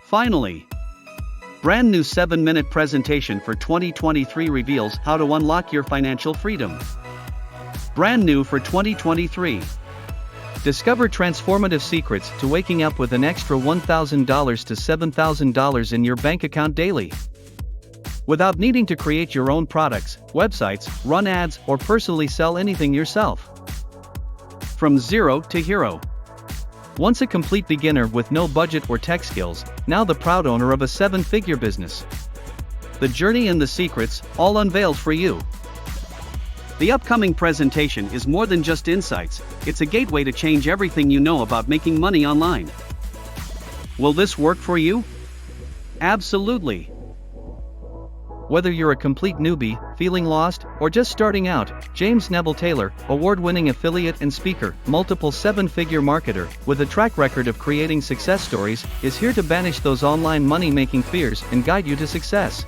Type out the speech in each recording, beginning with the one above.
Finally! Brand new 7-minute presentation for 2023 reveals how to unlock your financial freedom. Brand new for 2023. Discover transformative secrets to waking up with an extra $1,000 to $7,000 in your bank account daily. Without needing to create your own products, websites, run ads, or personally sell anything yourself. From zero to hero. Once a complete beginner with no budget or tech skills, now the proud owner of a 7-figure business. The journey and the secrets, all unveiled for you. The upcoming presentation is more than just insights, it's a gateway to change everything you know about making money online. Will this work for you? Absolutely. Whether you're a complete newbie, feeling lost, or just starting out, James Neville-Taylor, award-winning affiliate and speaker, multiple 7-figure marketer, with a track record of creating success stories, is here to banish those online money-making fears and guide you to success.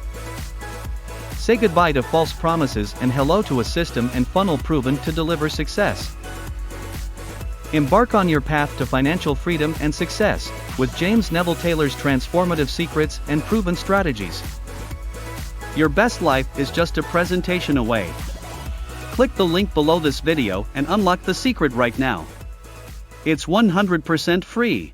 Say goodbye to false promises and hello to a system and funnel proven to deliver success. Embark on your path to financial freedom and success, with James Neville-Taylor's transformative secrets and proven strategies. Your best life is just a presentation away. Click the link below this video and unlock the secret right now. It's 100% free.